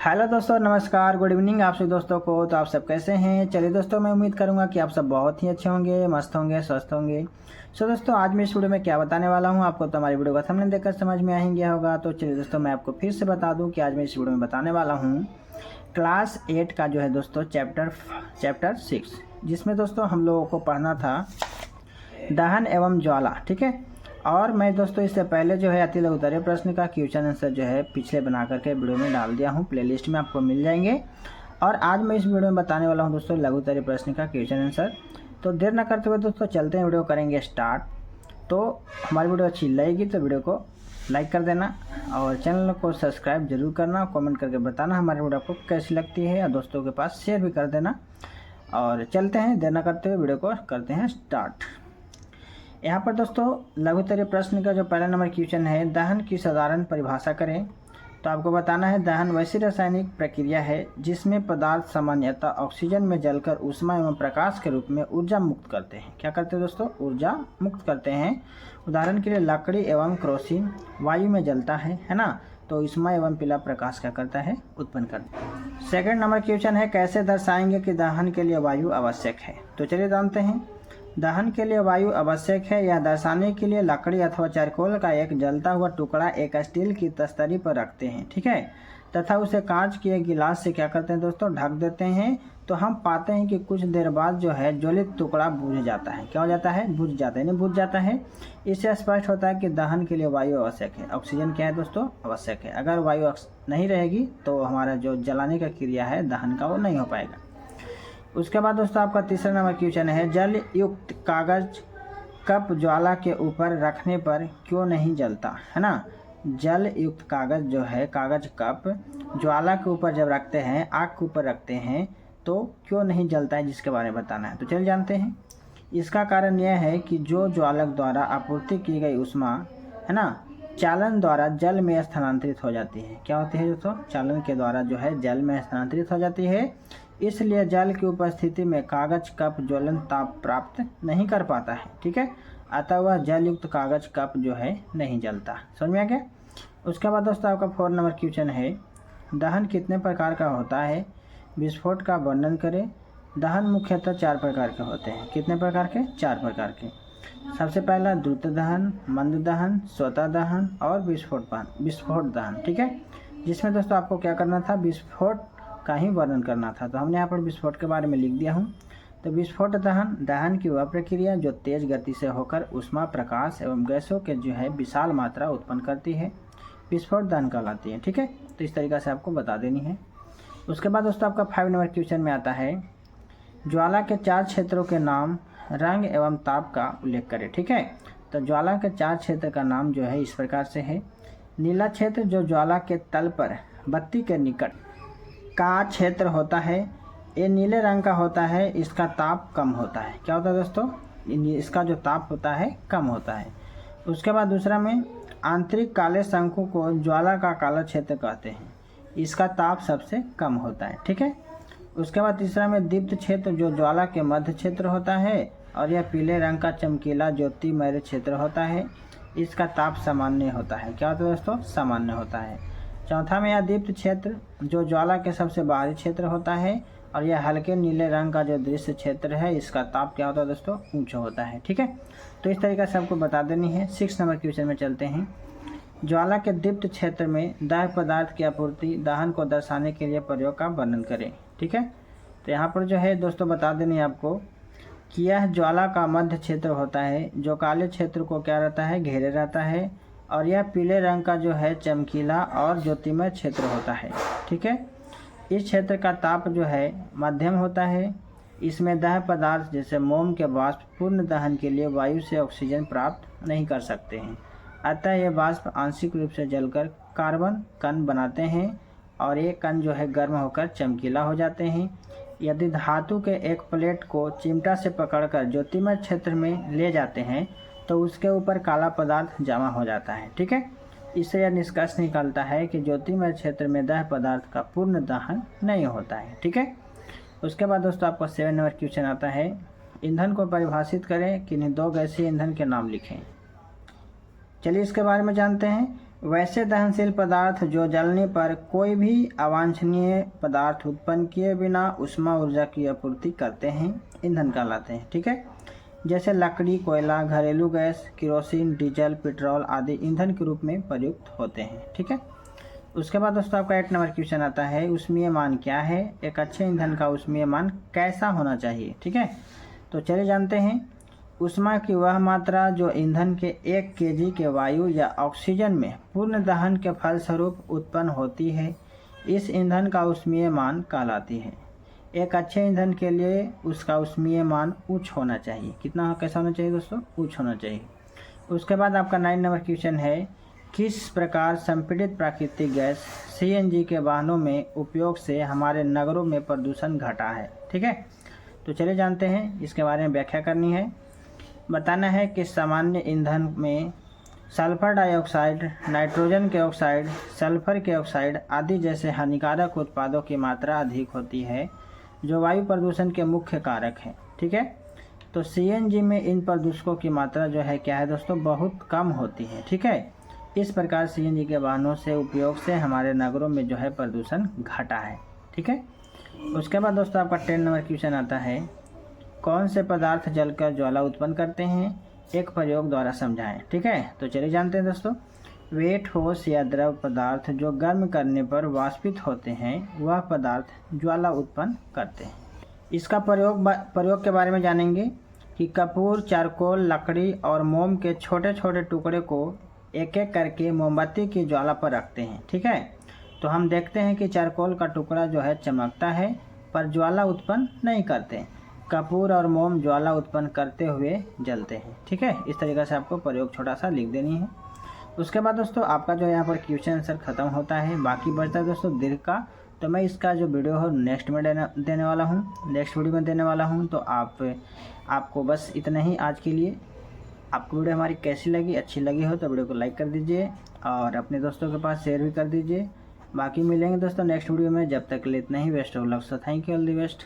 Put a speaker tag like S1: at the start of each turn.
S1: Hello दोस्तों, नमस्कार, good evening आप सभी दोस्तों को। तो आप सब कैसे हैं? चलिए दोस्तों, मैं उम्मीद करूंगा कि आप सब बहुत ही अच्छे होंगे, मस्त होंगे, स्वस्थ होंगे। सो दोस्तों, आज मैं इस वीडियो में क्या बताने वाला हूं आपको तो हमारी वीडियो का थंबनेल देखकर समझ में आ ही गया होगा। तो चलिए दोस्तों, मैं आपको फिर से बता दूं कि आज मैं इस वीडियो में बताने वाला हूँ क्लास 8 का जो है दोस्तों चैप्टर 6, जिसमें दोस्तों हम लोगों को पढ़ना था दहन एवं ज्वाला। ठीक है। और मैं दोस्तों इससे पहले जो है अति लघुतरीय प्रश्न का क्वेश्चन आंसर जो है पिछले बना करके वीडियो में डाल दिया हूँ, प्लेलिस्ट में आपको मिल जाएंगे। और आज मैं इस वीडियो में बताने वाला हूँ दोस्तों लघुतरीय प्रश्न का क्वेश्चन आंसर। तो देर न करते हुए दोस्तों चलते हैं, वीडियो करेंगे स्टार्ट। तो हमारी वीडियो अच्छी लगेगी तो वीडियो को लाइक कर देना और चैनल को सब्सक्राइब जरूर करना, कमेंट करके बताना हमारी वीडियो आपको कैसी लगती है और दोस्तों के पास शेयर भी कर देना। और चलते हैं, देर न करते हुए वीडियो को करते हैं स्टार्ट। यहाँ पर दोस्तों लघुतरीय प्रश्न का जो पहला नंबर क्वेश्चन है, दहन की साधारण परिभाषा करें। तो आपको बताना है दहन वैसी रासायनिक प्रक्रिया है जिसमें पदार्थ सामान्यतः ऑक्सीजन में जलकर ऊष्मा एवं प्रकाश के रूप में ऊर्जा मुक्त करते हैं। क्या करते हैं दोस्तों? ऊर्जा मुक्त करते हैं। उदाहरण के लिए लकड़ी एवं केरोसिन वायु में जलता है ना, तो ऊष्मा एवं पीला प्रकाश क्या करता है? उत्पन्न करता है। सेकंड नंबर क्वेश्चन है, कैसे दर्शाएंगे कि दहन के लिए वायु आवश्यक है? तो चलिए जानते हैं। दहन के लिए वायु आवश्यक है यह दर्शाने के लिए लकड़ी अथवा चारकोल का एक जलता हुआ टुकड़ा एक स्टील की तस्तरी पर रखते हैं, ठीक है, तथा उसे कांच के गिलास से क्या करते हैं दोस्तों? ढक देते हैं। तो हम पाते हैं कि कुछ देर बाद जो है ज्वलित टुकड़ा बुझ जाता है। क्या हो जाता है? बुझ जाता है, नहीं बुझ जाता है। इससे स्पष्ट होता है कि दहन के लिए वायु आवश्यक है। ऑक्सीजन क्या है दोस्तों? आवश्यक है। अगर वायु नहीं रहेगी तो हमारा जो जलाने का क्रिया है दहन का वो नहीं हो पाएगा। उसके बाद दोस्तों आपका तीसरा नंबर क्वेश्चन है, जल युक्त कागज कप ज्वाला के ऊपर रखने पर क्यों नहीं जलता, है ना। जल युक्त कागज जो है, कागज कप ज्वाला के ऊपर जब रखते हैं, आग के ऊपर रखते हैं, तो क्यों नहीं जलता है, जिसके बारे में बताना है। तो चल जानते हैं। इसका कारण यह है कि जो ज्वालक द्वारा आपूर्ति की गई ऊष्मा है ना, चालन द्वारा जल में स्थानांतरित हो जाती है। क्या होती है दोस्तों? चालन के द्वारा जो है जल में स्थानांतरित हो जाती है। इसलिए जल की उपस्थिति में कागज कप ज्वलन ताप प्राप्त नहीं कर पाता है, ठीक है। अतः वह जल युक्त कागज कप जो है नहीं जलता। समझ में आ गया? उसके बाद दोस्तों आपका 4 नंबर क्वेश्चन है, दहन कितने प्रकार का होता है? विस्फोट का वर्णन करें। दहन मुख्यतः 4 प्रकार के होते हैं। कितने प्रकार के? 4 प्रकार के। सबसे पहला द्रुत दहन, मंद दहन, स्वतः दहन और विस्फोट दहन, ठीक है। जिसमें दोस्तों आपको क्या करना था? विस्फोट का ही वर्णन करना था। तो हमने यहाँ पर विस्फोट के बारे में लिख दिया हूँ। तो विस्फोट दहन की वह प्रक्रिया जो तेज गति से होकर ऊष्मा, प्रकाश एवं गैसों के जो है विशाल मात्रा उत्पन्न करती है, विस्फोट दहन कहलाती है, ठीक है। तो इस तरीक़ा से आपको बता देनी है। उसके बाद दोस्तों आपका 5 नंबर क्वेश्चन में आता है, ज्वाला के 4 क्षेत्रों के नाम, रंग एवं ताप का उल्लेख करें, ठीक है। तो ज्वाला के 4 क्षेत्र का नाम जो है इस प्रकार से है। नीला क्षेत्र जो ज्वाला के तल पर बत्ती के निकट का क्षेत्र होता है, ये नीले रंग का होता है, इसका ताप कम होता है। क्या होता है दोस्तों? इसका जो ताप होता है कम होता है। उसके बाद दूसरा में आंतरिक काले शंकु को ज्वाला का काला क्षेत्र कहते हैं, इसका ताप सबसे कम होता है, ठीक है। उसके बाद तीसरा में दीप्त क्षेत्र जो ज्वाला के मध्य क्षेत्र होता है और यह पीले रंग का चमकीला ज्योतिमय क्षेत्र होता है, इसका ताप सामान्य होता है। क्या होता है दोस्तों? सामान्य होता है। चौथा में यह दीप्त क्षेत्र जो ज्वाला के सबसे बाहरी क्षेत्र होता है और यह हल्के नीले रंग का जो दृश्य क्षेत्र है, इसका ताप क्या होता है दोस्तों? ऊंचा होता है, ठीक है। तो इस तरीके से आपको बता देनी है। 6 नंबर क्वेश्चन में चलते हैं। ज्वाला के दीप्त क्षेत्र में दाह्य पदार्थ की आपूर्ति दहन को दर्शाने के लिए प्रयोग का वर्णन करें, ठीक है। तो यहाँ पर जो है दोस्तों बता देनी है आपको कि यह ज्वाला का मध्य क्षेत्र होता है जो काले क्षेत्र को क्या रहता है? घेरे रहता है। और यह पीले रंग का जो है चमकीला और ज्योतिमय क्षेत्र होता है, ठीक है। इस क्षेत्र का ताप जो है मध्यम होता है। इसमें दाह्य पदार्थ जैसे मोम के वाष्प पूर्ण दहन के लिए वायु से ऑक्सीजन प्राप्त नहीं कर सकते हैं, अतः ये वाष्प आंशिक रूप से जलकर कार्बन कण बनाते हैं और ये कण जो है गर्म होकर चमकीला हो जाते हैं। यदि धातु के एक प्लेट को चिमटा से पकड़कर ज्योतिमय क्षेत्र में ले जाते हैं तो उसके ऊपर काला पदार्थ जमा हो जाता है, ठीक है। इससे यह निष्कर्ष निकलता है कि ज्योतिमय क्षेत्र में दाह्य पदार्थ का पूर्ण दहन नहीं होता है, ठीक है। उसके बाद दोस्तों आपका 7 नंबर क्वेश्चन आता है, ईंधन को परिभाषित करें, किन्हीं 2 गैसीय ईंधन के नाम लिखें। चलिए इसके बारे में जानते हैं। वैसे दहनशील पदार्थ जो जलने पर कोई भी अवांछनीय पदार्थ उत्पन्न किए बिना ऊष्मा ऊर्जा की आपूर्ति करते हैं, ईंधन कहलाते हैं। ठीक है, जैसे लकड़ी, कोयला, घरेलू गैस, केरोसिन, डीजल, पेट्रोल आदि ईंधन के रूप में प्रयुक्त होते हैं। ठीक है, उसके बाद दोस्तों आपका 8 नंबर क्वेश्चन आता है, ऊष्मीय मान क्या है? एक अच्छे ईंधन का ऊष्मीय मान कैसा होना चाहिए? ठीक है, तो चलिए जानते हैं। ऊष्मा की वह मात्रा जो ईंधन के 1 kg के वायु या ऑक्सीजन में पूर्ण दहन के फलस्वरूप उत्पन्न होती है, इस ईंधन का ऊष्मीय मान कहलाती है। एक अच्छे ईंधन के लिए उसका ऊष्मीय मान उच्च होना चाहिए। कितना, कैसा होना चाहिए दोस्तों? उच्च होना चाहिए। उसके बाद आपका 9 नंबर क्वेश्चन है, किस प्रकार संपीड़ित प्राकृतिक गैस CNG के वाहनों में उपयोग से हमारे नगरों में प्रदूषण घटा है? ठीक है, तो चलिए जानते हैं, इसके बारे में व्याख्या करनी है। बताना है कि सामान्य ईंधन में सल्फर डाइऑक्साइड, नाइट्रोजन के ऑक्साइड, सल्फर के ऑक्साइड आदि जैसे हानिकारक उत्पादों की मात्रा अधिक होती है, जो वायु प्रदूषण के मुख्य कारक हैं। ठीक है, तो CNG में इन प्रदूषकों की मात्रा जो है क्या है दोस्तों? बहुत कम होती है। ठीक है, इस प्रकार CNG के वाहनों से उपयोग से हमारे नगरों में जो है प्रदूषण घटा है। ठीक है, उसके बाद दोस्तों आपका 10 नंबर क्वेश्चन आता है, कौन से पदार्थ जलकर ज्वाला उत्पन्न करते हैं? एक प्रयोग द्वारा समझाएं। ठीक है, तो चलिए जानते हैं दोस्तों। वे ठोस या द्रव पदार्थ जो गर्म करने पर वाष्पित होते हैं, वह पदार्थ ज्वाला उत्पन्न करते हैं। इसका प्रयोग के बारे में जानेंगे कि कपूर, चारकोल, लकड़ी और मोम के छोटे छोटे टुकड़े को एक एक करके मोमबत्ती की ज्वाला पर रखते हैं। ठीक है, तो हम देखते हैं कि चारकोल का टुकड़ा जो है चमकता है पर ज्वाला उत्पन्न नहीं करते। कपूर और मोम ज्वाला उत्पन्न करते हुए जलते हैं। ठीक है, इस तरीके से आपको प्रयोग छोटा सा लिख देनी है। उसके बाद दोस्तों आपका जो यहाँ पर क्वेश्चन आंसर खत्म होता है, बाकी बचता है दोस्तों दीर्घ का। तो मैं इसका जो वीडियो है नेक्स्ट में देने वाला हूँ, नेक्स्ट वीडियो में देने वाला हूँ। तो आपको बस इतना ही आज के लिए। आपको वीडियो हमारी कैसी लगी? अच्छी लगी हो तो वीडियो को लाइक कर दीजिए और अपने दोस्तों के पास शेयर भी कर दीजिए। बाकी मिलेंगे दोस्तों नेक्स्ट वीडियो में, जब तक के लिए इतना ही। Best of luck, so thank you, all the best.